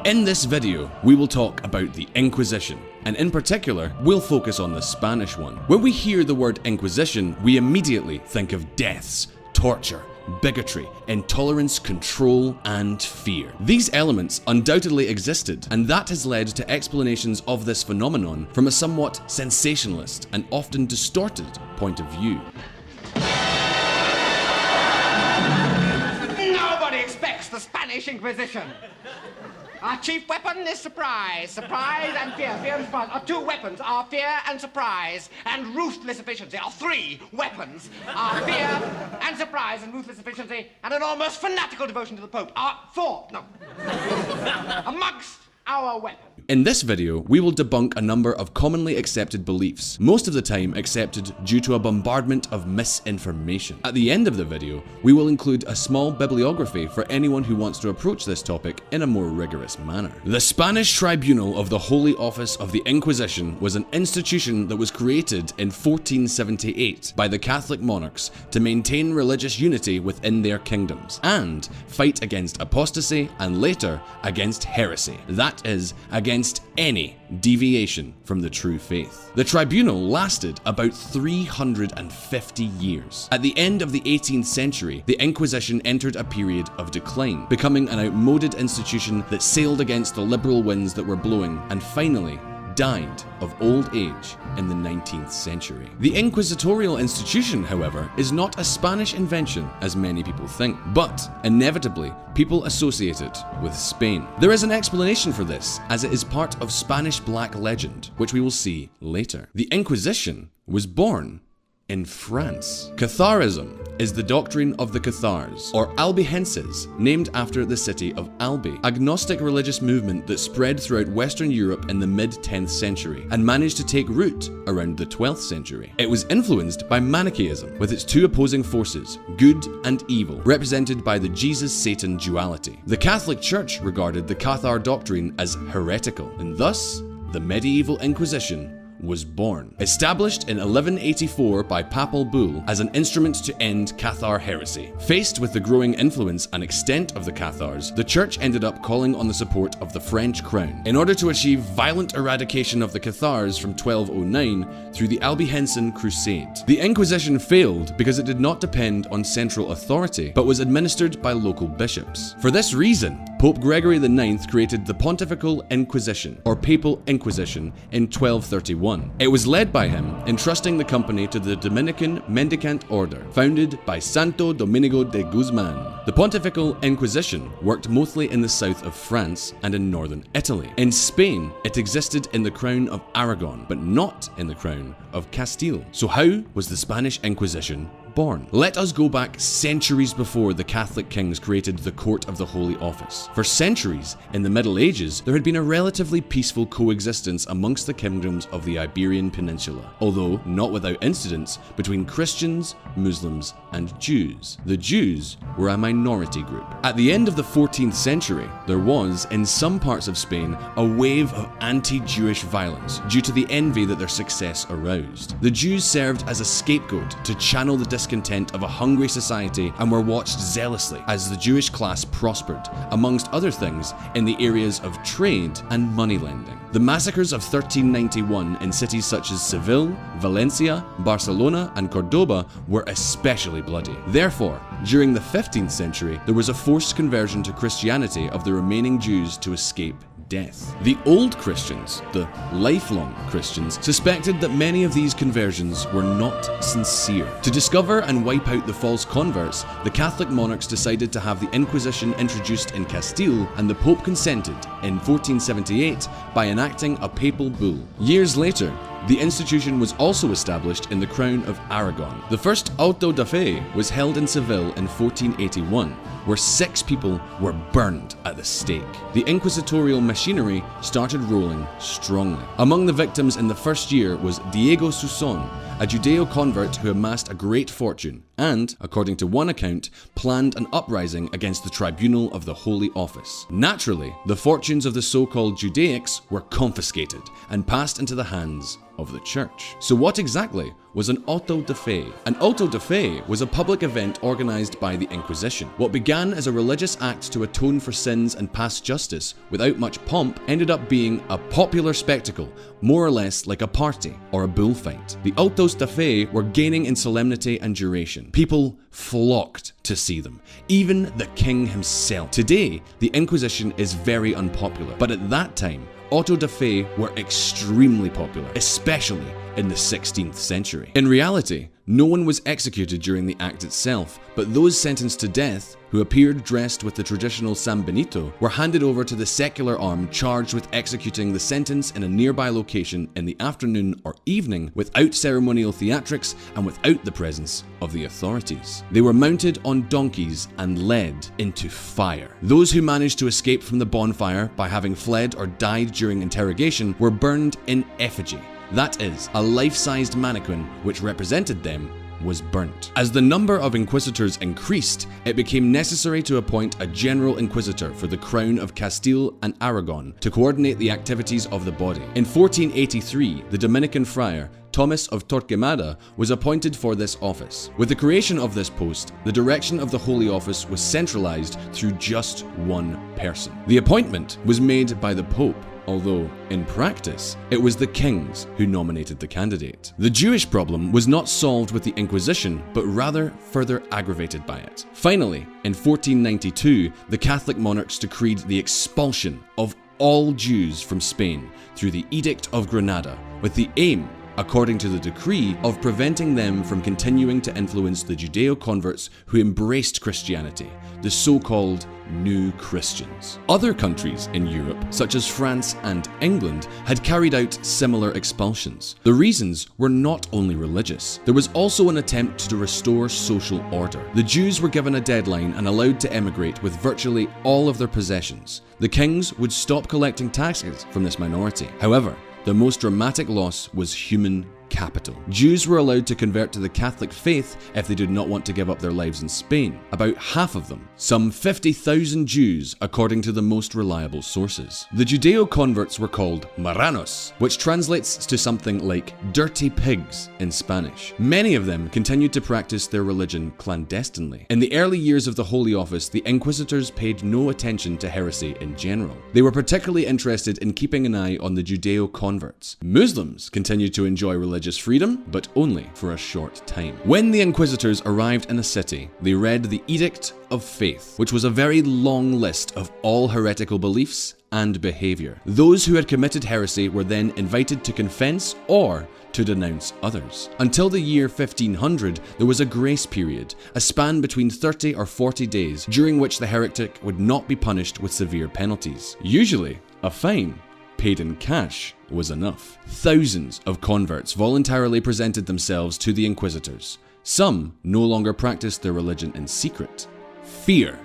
In this video, we will talk about the Inquisition, and in particular, we'll focus on the Spanish one. When we hear the word Inquisition, we immediately think of deaths, torture, bigotry, intolerance, control, and fear. These elements undoubtedly existed, and that has led to explanations of this phenomenon from a somewhat sensationalist and often distorted point of view. Nobody expects the Spanish Inquisition. Our chief weapon is surprise. Surprise and fear. Fear and surprise. Our two weapons are fear and surprise and ruthless efficiency. Our three weapons are fear and surprise and ruthless efficiency and an almost fanatical devotion to the Pope. Amongst our weapons. In this video, we will debunk a number of commonly accepted beliefs, most of the time accepted due to a bombardment of misinformation. At the end of the video, we will include a small bibliography for anyone who wants to approach this topic in a more rigorous manner. The Spanish Tribunal of the Holy Office of the Inquisition was an institution that was created in 1478 by the Catholic monarchs to maintain religious unity within their kingdoms and fight against apostasy and later against heresy. That is, against any deviation from the true faith. The tribunal lasted about 350 years. At the end of the 18th century, the Inquisition entered a period of decline, becoming an outmoded institution that sailed against the liberal winds that were blowing and finally died of old age in the 19th century. The inquisitorial institution, however, is not a Spanish invention as many people think, but inevitably people associate it with Spain. There is an explanation for this, as it is part of Spanish black legend, which we will see later. The Inquisition was born in France. Catharism is the doctrine of the Cathars, or Albigenses, named after the city of Albi, agnostic religious movement that spread throughout Western Europe in the mid-10th century and managed to take root around the 12th century. It was influenced by Manichaeism, with its two opposing forces, good and evil, represented by the Jesus-Satan duality. The Catholic Church regarded the Cathar doctrine as heretical, and thus, the medieval Inquisition was born. Established in 1184 by papal bull as an instrument to end Cathar heresy. Faced with the growing influence and extent of the Cathars, the church ended up calling on the support of the French crown in order to achieve violent eradication of the Cathars from 1209 through the Albigensian Crusade. The Inquisition failed because it did not depend on central authority, but was administered by local bishops. For this reason, Pope Gregory IX created the Pontifical Inquisition, or Papal Inquisition, in 1231. It was led by him, entrusting the company to the Dominican Mendicant Order, founded by Santo Domingo de Guzman. The Pontifical Inquisition worked mostly in the south of France and in northern Italy. In Spain, it existed in the crown of Aragon, but not in the crown of Castile. So how was the Spanish Inquisition born? Let us go back centuries before the Catholic kings created the Court of the Holy Office. For centuries, in the Middle Ages, there had been a relatively peaceful coexistence amongst the kingdoms of the Iberian Peninsula, although not without incidents between Christians, Muslims, and Jews. The Jews were a minority group. At the end of the 14th century, there was, in some parts of Spain, a wave of anti-Jewish violence due to the envy that their success aroused. The Jews served as a scapegoat to channel the discontent of a hungry society and were watched zealously as the Jewish class prospered, amongst other things, in the areas of trade and moneylending. The massacres of 1391 in cities such as Seville, Valencia, Barcelona, and Cordoba were especially bloody. Therefore, during the 15th century, there was a forced conversion to Christianity of the remaining Jews to escape death. The old Christians, the lifelong Christians, suspected that many of these conversions were not sincere. To discover and wipe out the false converts, the Catholic monarchs decided to have the Inquisition introduced in Castile, and the Pope consented in 1478 by enacting a papal bull. Years later, the institution was also established in the crown of Aragon. The first auto da fe was held in Seville in 1481, where 6 people were burned at the stake. The inquisitorial machinery started rolling strongly. Among the victims in the first year was Diego Suson, a Judeo convert who amassed a great fortune and, according to one account, planned an uprising against the Tribunal of the Holy Office. Naturally, the fortunes of the so-called Judaics were confiscated and passed into the hands of the church. So what exactly was an auto de fe. An auto de fe was a public event organized by the Inquisition. What began as a religious act to atone for sins and pass justice without much pomp ended up being a popular spectacle, more or less like a party or a bullfight. The autos de fe were gaining in solemnity and duration. People flocked to see them, even the king himself. Today, the Inquisition is very unpopular, but at that time, auto de fe were extremely popular, especially in the 16th century. In reality, no one was executed during the act itself, but those sentenced to death, who appeared dressed with the traditional San Benito, were handed over to the secular arm charged with executing the sentence in a nearby location in the afternoon or evening without ceremonial theatrics and without the presence of the authorities. They were mounted on donkeys and led into fire. Those who managed to escape from the bonfire by having fled or died during interrogation were burned in effigy. That is, a life-sized mannequin which represented them was burnt. As the number of inquisitors increased, it became necessary to appoint a general inquisitor for the crown of Castile and Aragon to coordinate the activities of the body. In 1483, the Dominican friar Thomas of Torquemada was appointed for this office. With the creation of this post, the direction of the Holy Office was centralized through just one person. The appointment was made by the Pope, although, in practice, it was the kings who nominated the candidate. The Jewish problem was not solved with the Inquisition, but rather further aggravated by it. Finally, in 1492, the Catholic monarchs decreed the expulsion of all Jews from Spain through the Edict of Granada, with the aim, according to the decree, of preventing them from continuing to influence the Judeo-converts who embraced Christianity, the so-called New Christians. Other countries in Europe, such as France and England, had carried out similar expulsions. The reasons were not only religious. There was also an attempt to restore social order. The Jews were given a deadline and allowed to emigrate with virtually all of their possessions. The kings would stop collecting taxes from this minority. However, the most dramatic loss was human capital. Jews were allowed to convert to the Catholic faith if they did not want to give up their lives in Spain. About half of them, some 50,000 Jews according to the most reliable sources. The Judeo-converts were called marranos, which translates to something like dirty pigs in Spanish. Many of them continued to practice their religion clandestinely. In the early years of the Holy Office, the inquisitors paid no attention to heresy in general. They were particularly interested in keeping an eye on the Judeo-converts. Muslims continued to enjoy religious freedom, but only for a short time. When the inquisitors arrived in a city, they read the Edict of Faith, which was a very long list of all heretical beliefs and behavior. Those who had committed heresy were then invited to confess or to denounce others. Until the year 1500, there was a grace period, a span between 30 or 40 days, during which the heretic would not be punished with severe penalties. Usually, a fine paid in cash was enough. Thousands of converts voluntarily presented themselves to the inquisitors. Some no longer practiced their religion in secret. Fear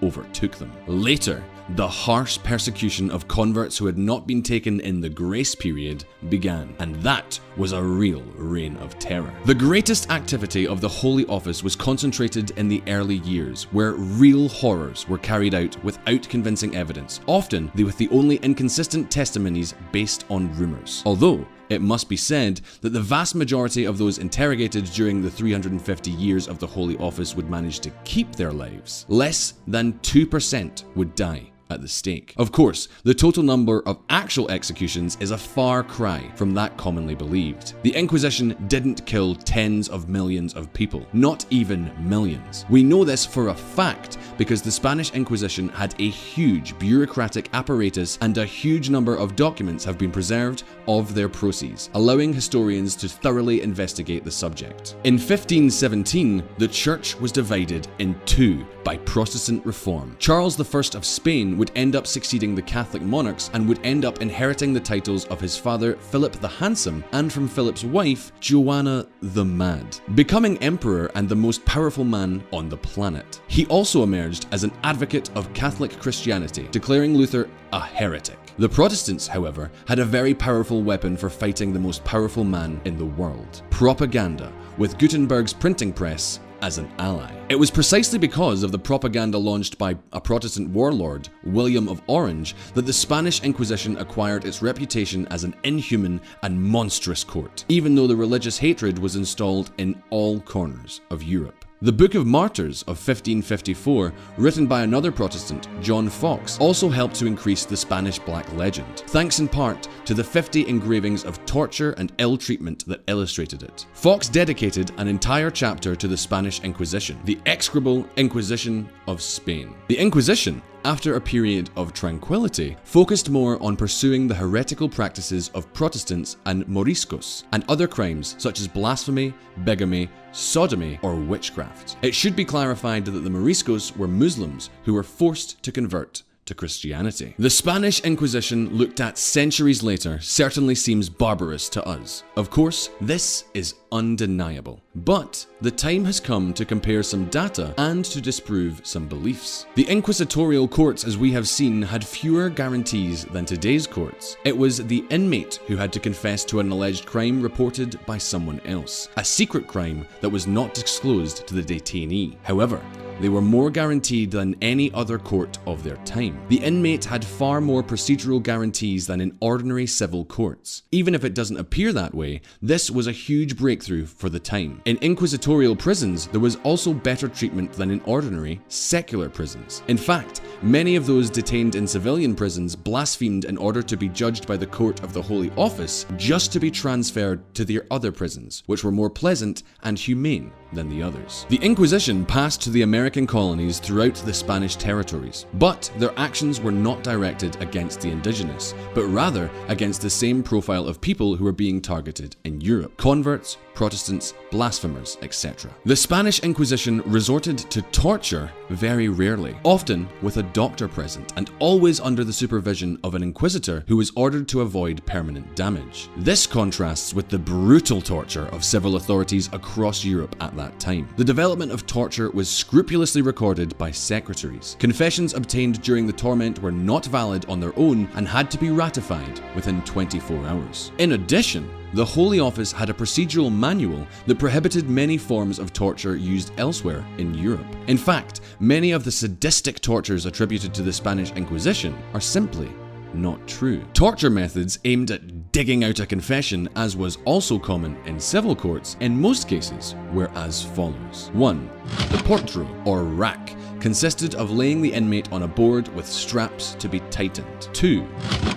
overtook them. Later, the harsh persecution of converts who had not been taken in the grace period began, and that was a real reign of terror. The greatest activity of the Holy Office was concentrated in the early years, where real horrors were carried out without convincing evidence, often with the only inconsistent testimonies based on rumors. Although, it must be said that the vast majority of those interrogated during the 350 years of the Holy Office would manage to keep their lives. Less than 2% would die at the stake. Of course, the total number of actual executions is a far cry from that commonly believed. The Inquisition didn't kill tens of millions of people, not even millions. We know this for a fact because the Spanish Inquisition had a huge bureaucratic apparatus and a huge number of documents have been preserved of their processes, allowing historians to thoroughly investigate the subject. In 1517, the church was divided in two by Protestant reform. Charles I of Spain would end up succeeding the Catholic monarchs and would end up inheriting the titles of his father Philip the Handsome and from Philip's wife Joanna the Mad, becoming emperor and the most powerful man on the planet. He also emerged as an advocate of Catholic Christianity, declaring Luther a heretic. The Protestants, however, had a very powerful weapon for fighting the most powerful man in the world: propaganda, with Gutenberg's printing press as an ally. It was precisely because of the propaganda launched by a Protestant warlord, William of Orange, that the Spanish Inquisition acquired its reputation as an inhuman and monstrous court, even though the religious hatred was installed in all corners of Europe. The Book of Martyrs of 1554, written by another Protestant, John Fox, also helped to increase the Spanish Black Legend, thanks in part to the 50 engravings of torture and ill treatment that illustrated it. Fox dedicated an entire chapter to the Spanish Inquisition, the execrable Inquisition of Spain. The Inquisition, after a period of tranquility, focused more on pursuing the heretical practices of Protestants and Moriscos, and other crimes such as blasphemy, bigamy, sodomy, or witchcraft. It should be clarified that the Moriscos were Muslims who were forced to convert to Christianity. The Spanish Inquisition, looked at centuries later, certainly seems barbarous to us. Of course, this is undeniable. But the time has come to compare some data and to disprove some beliefs. The inquisitorial courts, as we have seen, had fewer guarantees than today's courts. It was the inmate who had to confess to an alleged crime reported by someone else, a secret crime that was not disclosed to the detainee. However, they were more guaranteed than any other court of their time. The inmate had far more procedural guarantees than in ordinary civil courts. Even if it doesn't appear that way, this was a huge breakthrough for the time. In inquisitorial prisons, there was also better treatment than in ordinary, secular prisons. In fact, many of those detained in civilian prisons blasphemed in order to be judged by the court of the Holy Office, just to be transferred to their other prisons, which were more pleasant and humane than the others. The Inquisition passed to the American colonies throughout the Spanish territories, but their actions were not directed against the indigenous, but rather against the same profile of people who were being targeted in Europe: converts, Protestants, blasphemers, etc. The Spanish Inquisition resorted to torture very rarely, often with a doctor present and always under the supervision of an inquisitor who was ordered to avoid permanent damage. This contrasts with the brutal torture of civil authorities across Europe at that time. The development of torture was scrupulously recorded by secretaries. Confessions obtained during the torment were not valid on their own and had to be ratified within 24 hours. In addition, the Holy Office had a procedural manual that prohibited many forms of torture used elsewhere in Europe. In fact, many of the sadistic tortures attributed to the Spanish Inquisition are simply not true. Torture methods aimed at digging out a confession, as was also common in civil courts, in most cases were as follows. 1. The portro, or rack, consisted of laying the inmate on a board with straps to be tightened. 2.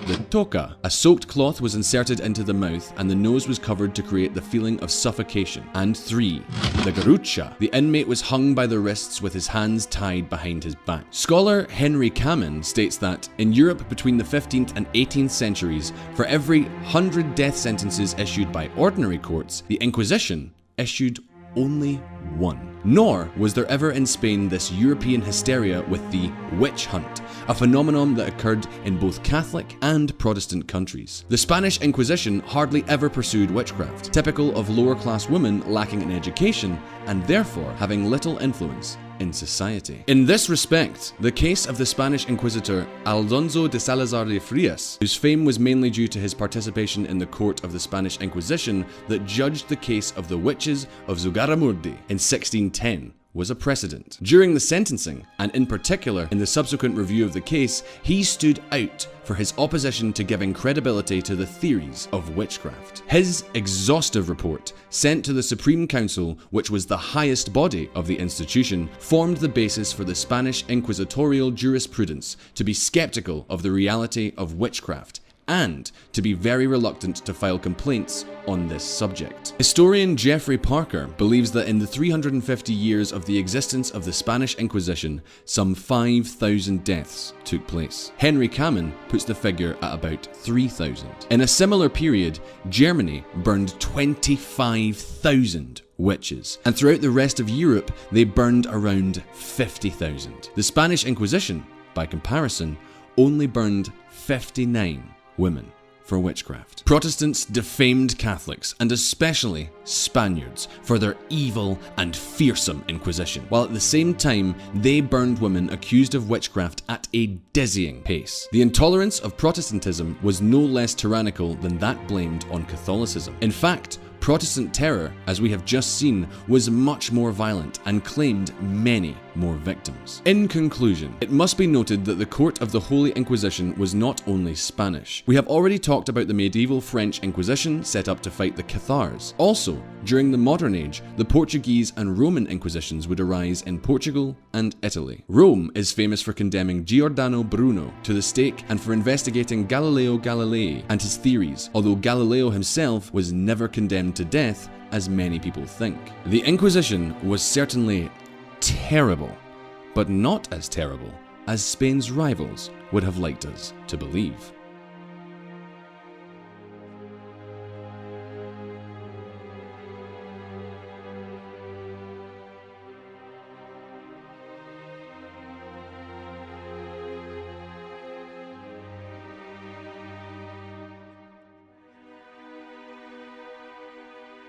The toca. A soaked cloth was inserted into the mouth and the nose was covered to create the feeling of suffocation. And 3. The garrucha. The inmate was hung by the wrists with his hands tied behind his back. Scholar Henry Kamen states that in Europe between the 15th and 18th centuries, for every 100 death sentences issued by ordinary courts, the Inquisition issued only 1. Nor was there ever in Spain this European hysteria with the witch hunt, a phenomenon that occurred in both Catholic and Protestant countries. The Spanish Inquisition hardly ever pursued witchcraft, typical of lower-class women lacking an education and therefore having little influence in society. In this respect, the case of the Spanish Inquisitor Alonso de Salazar de Frias, whose fame was mainly due to his participation in the court of the Spanish Inquisition that judged the case of the witches of Zugarramurdi in 1610, was a precedent. During the sentencing, and in particular in the subsequent review of the case, he stood out for his opposition to giving credibility to the theories of witchcraft. His exhaustive report, sent to the Supreme Council, which was the highest body of the institution, formed the basis for the Spanish inquisitorial jurisprudence to be skeptical of the reality of witchcraft and to be very reluctant to file complaints on this subject. Historian Geoffrey Parker believes that in the 350 years of the existence of the Spanish Inquisition, some 5,000 deaths took place. Henry Kamen puts the figure at about 3,000. In a similar period, Germany burned 25,000 witches, and throughout the rest of Europe, they burned around 50,000. The Spanish Inquisition, by comparison, only burned 59 women for witchcraft. Protestants defamed Catholics, and especially Spaniards, for their evil and fearsome Inquisition, while at the same time they burned women accused of witchcraft at a dizzying pace. The intolerance of Protestantism was no less tyrannical than that blamed on Catholicism. In fact, Protestant terror, as we have just seen, was much more violent and claimed many more victims. In conclusion, it must be noted that the court of the Holy Inquisition was not only Spanish. We have already talked about the medieval French Inquisition set up to fight the Cathars. Also, during the modern age, the Portuguese and Roman Inquisitions would arise in Portugal and Italy. Rome is famous for condemning Giordano Bruno to the stake and for investigating Galileo Galilei and his theories, although Galileo himself was never condemned to death as many people think. The Inquisition was certainly terrible, but not as terrible as Spain's rivals would have liked us to believe.